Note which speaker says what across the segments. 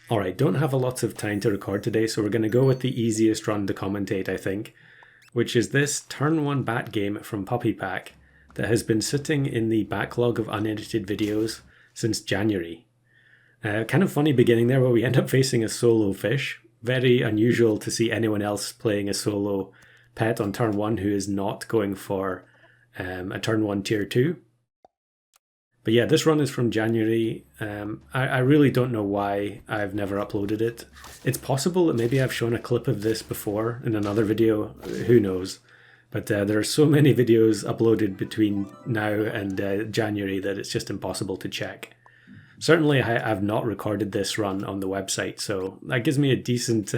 Speaker 1: Alright, don't have a lot of time to record today, so we're going to go with the easiest run to commentate, I think, which is this turn 1 bat game from Puppy Pack that has been sitting in the backlog of unedited videos since January. Kind of funny beginning there where we end up facing a solo fish. Very unusual to see anyone else playing a solo pet on turn 1 who is not going for a turn 1 tier 2. But yeah, this run is from January. I really don't know why I've never uploaded it. It's possible that maybe I've shown a clip of this before in another video, who knows. But there are so many videos uploaded between now and January that it's just impossible to check. Certainly I've not recorded this run on the website, so that gives me a decent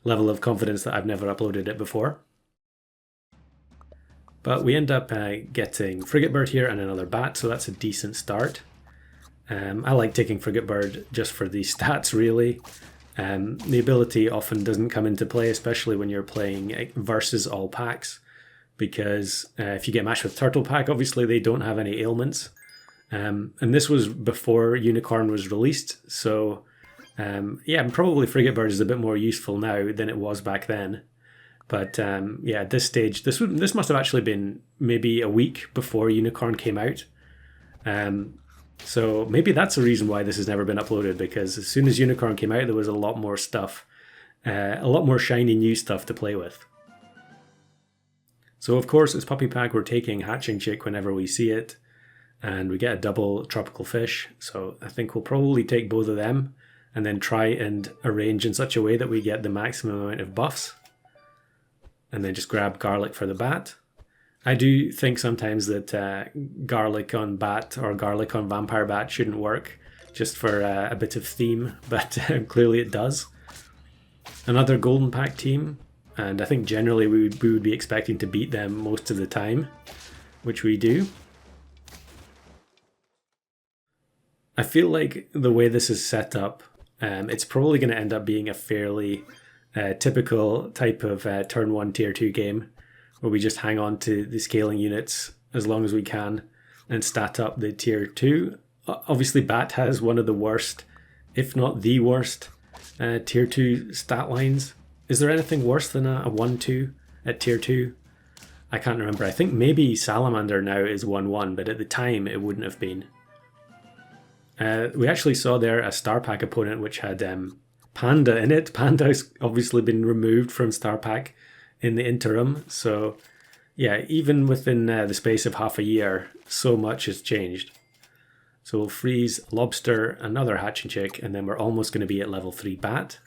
Speaker 1: level of confidence that I've never uploaded it before. But we end up getting Frigate Bird here and another bat, so that's a decent start. I like taking Frigate Bird just for the stats, really. The ability often doesn't come into play, especially when you're playing versus all packs, because if you get matched with Turtle Pack, obviously they don't have any ailments. And this was before Unicorn was released, so yeah, probably Frigate Bird is a bit more useful now than it was back then. But yeah, at this stage, this must have actually been maybe a week before Unicorn came out. So maybe that's the reason why this has never been uploaded, because as soon as Unicorn came out, there was a lot more stuff, a lot more shiny new stuff to play with. So of course, as Puppy Pack, we're taking Hatching Chick whenever we see it, and we get a double tropical fish. So I think we'll probably take both of them, and then try and arrange in such a way that we get the maximum amount of buffs. And then just grab garlic for the bat. I do think sometimes that garlic on bat or garlic on vampire bat shouldn't work, just for a bit of theme, but clearly it does. Another golden pack team, and I think generally we would be expecting to beat them most of the time, which we do. I feel like the way this is set up, it's probably going to end up being a fairly typical type of turn 1 tier 2 game, where we just hang on to the scaling units as long as we can and stat up the tier 2. Obviously Bat has one of the worst, if not the worst, tier 2 stat lines. Is there anything worse than a 1-2 at tier 2? I can't remember. I think maybe Salamander now is 1-1, but at the time it wouldn't have been. We actually saw there a Star Pack opponent which had Panda in it. Panda has obviously been removed from Star Pack in the interim. So yeah, even within the space of half a year, so much has changed. So we'll freeze Lobster, another Hatching Chick, and then we're almost going to be at level 3 Bat.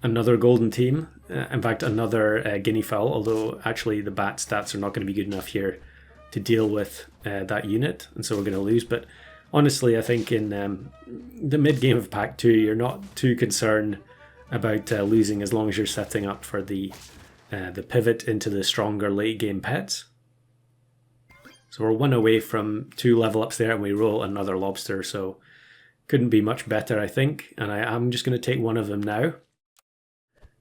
Speaker 1: Another golden team. In fact, another Guinea Fowl, although actually the Bat stats are not going to be good enough here to deal with that unit, and so we're going to lose. But honestly, I think in the mid-game of Pack 2, you're not too concerned about losing as long as you're setting up for the pivot into the stronger late-game pets. So we're 1 away from 2 level ups there, and we roll another Lobster, so couldn't be much better, I think. And I'm just going to take one of them now.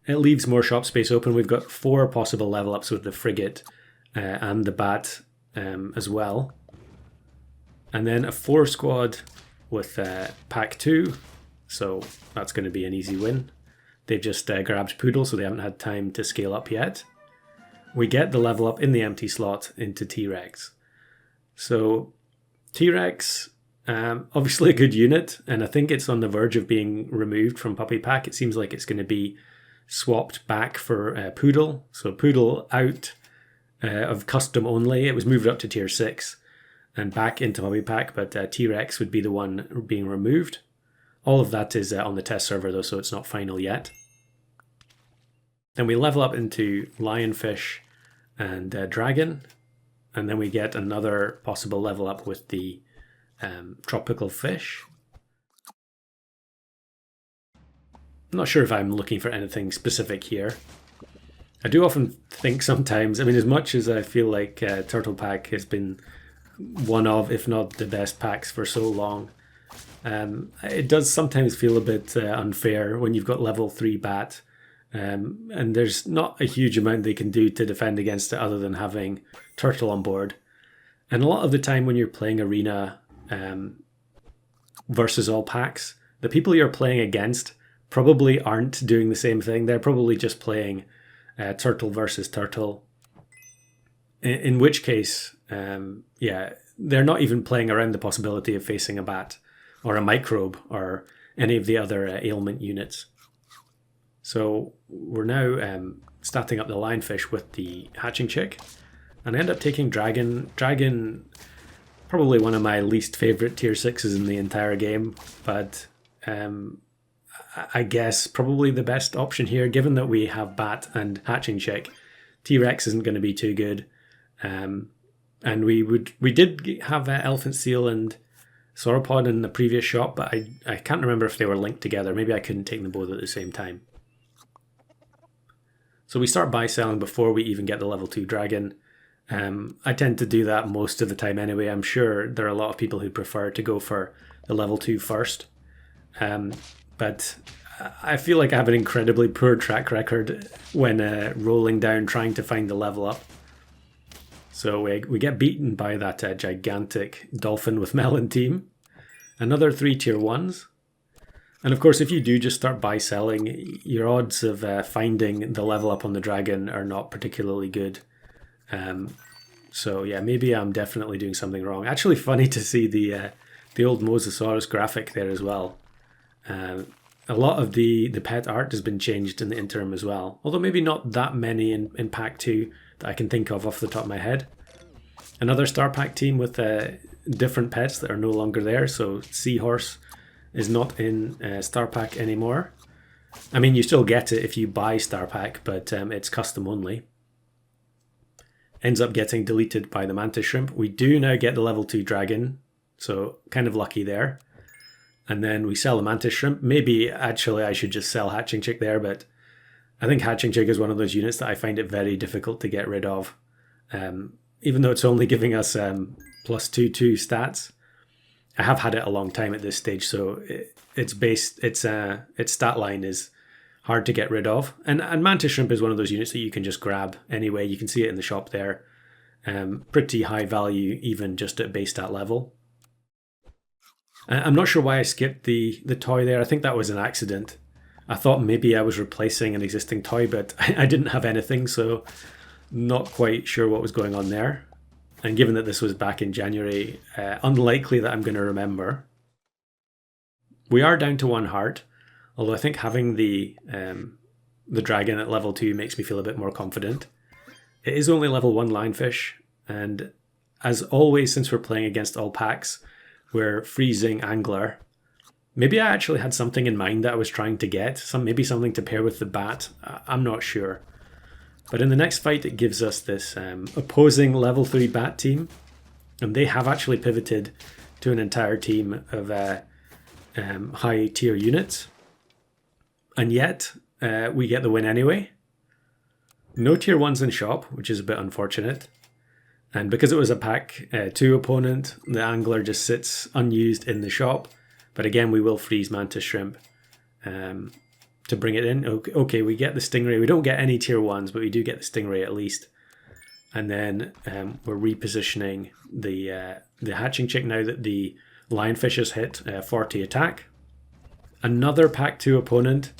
Speaker 1: It leaves more shop space open. We've got 4 possible level ups with the Frigate and the Bat as well. And then a 4 squad with Pack 2, so that's going to be an easy win. They've just grabbed Poodle, so they haven't had time to scale up yet. We get the level up in the empty slot into T-Rex. So T-Rex, obviously a good unit, and I think it's on the verge of being removed from Puppy Pack. It seems like it's going to be swapped back for Poodle. So Poodle out of custom only. It was moved up to tier 6. And back into Puppy Pack, but T-Rex would be the one being removed. All of that is on the test server though, so it's not final yet. Then we level up into Lionfish and Dragon, and then we get another possible level up with the Tropical Fish. I'm not sure if I'm looking for anything specific here. I do often think sometimes, I mean, as much as I feel like Turtle Pack has been one of, if not the best packs for so long, it does sometimes feel a bit unfair when you've got level 3 Bat, and there's not a huge amount they can do to defend against it other than having Turtle on board. And a lot of the time when you're playing Arena, versus all packs, the people you're playing against probably aren't doing the same thing. They're probably just playing turtle versus turtle. In which case, yeah, they're not even playing around the possibility of facing a bat or a microbe or any of the other ailment units. So we're now starting up the lionfish with the hatching chick, and I end up taking dragon. Dragon, probably one of my least favorite tier 6s in the entire game, but I guess probably the best option here, given that we have bat and hatching chick. T-Rex isn't going to be too good. And we did have elephant seal and sauropod in the previous shop, but I can't remember if they were linked together. Maybe I couldn't take them both at the same time. So we start buy selling before we even get the level 2 dragon. I tend to do that most of the time anyway. I'm sure there are a lot of people who prefer to go for the level 2 first. But I feel like I have an incredibly poor track record when rolling down trying to find the level up. So we get beaten by that gigantic dolphin with melon team. Another 3 tier 1s. And of course, if you do just start buy selling, your odds of finding the level up on the dragon are not particularly good. So yeah, maybe I'm definitely doing something wrong. Actually funny to see the old Mosasaurus graphic there as well. A lot of the pet art has been changed in the interim as well. Although maybe not that many in pack 2 that I can think of off the top of my head. Another star pack team with different pets that are no longer there. So Seahorse is not in star pack anymore. I mean, you still get it if you buy star pack, but it's custom only. Ends up getting deleted by the mantis shrimp. We do now get the level 2 dragon, so kind of lucky there. And then we sell the mantis shrimp. Maybe actually I should just sell hatching chick there, but I think hatching chick is one of those units that I find it very difficult to get rid of. Even though it's only giving us plus 2/2 stats, I have had it a long time at this stage, so its stat line is hard to get rid of. And mantis shrimp is one of those units that you can just grab anyway. You can see it in the shop there. Pretty high value, even just at base stat level. I'm not sure why I skipped the toy there. I think that was an accident. I thought maybe I was replacing an existing toy, but I didn't have anything, so not quite sure what was going on there. And given that this was back in January, unlikely that I'm going to remember. We are down to 1 heart, although I think having the dragon at level 2 makes me feel a bit more confident. It is only level 1 lionfish, and as always, since we're playing against all packs, we're freezing angler. Maybe I actually had something in mind that I was trying to get, maybe something to pair with the bat. I'm not sure. But in the next fight, it gives us this opposing level 3 bat team. And they have actually pivoted to an entire team of high tier units. And yet, we get the win anyway. No tier 1s in shop, which is a bit unfortunate. And because it was a pack 2 opponent, the angler just sits unused in the shop. But again, we will freeze mantis shrimp to bring it in. Okay, we get the stingray. We don't get any tier 1s, but we do get the stingray at least. And then we're repositioning the hatching chick now that the lionfish has hit 40 attack. Another pack 2 opponent,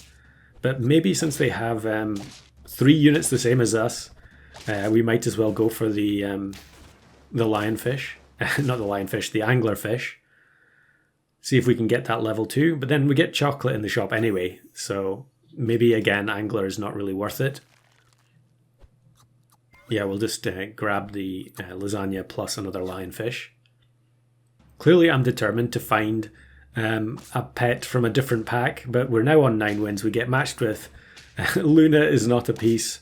Speaker 1: but maybe since they have 3 units the same as us, we might as well go for the lionfish. Not the lionfish, the anglerfish. See if we can get that level 2. But then we get chocolate in the shop anyway. So maybe, again, angler is not really worth it. Yeah, we'll just grab the lasagna plus another lionfish. Clearly, I'm determined to find a pet from a different pack. But we're now on 9 wins. We get matched with Luna is not a piece.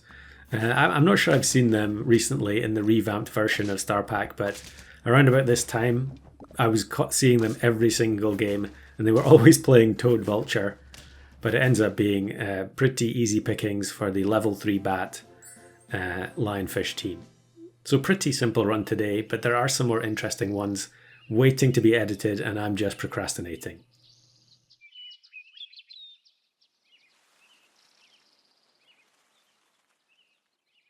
Speaker 1: I'm not sure I've seen them recently in the revamped version of Star Pack, but around about this time, I was seeing them every single game, and they were always playing Toad Vulture. But it ends up being pretty easy pickings for the level 3 bat lionfish team. So pretty simple run today, but there are some more interesting ones waiting to be edited, and I'm just procrastinating.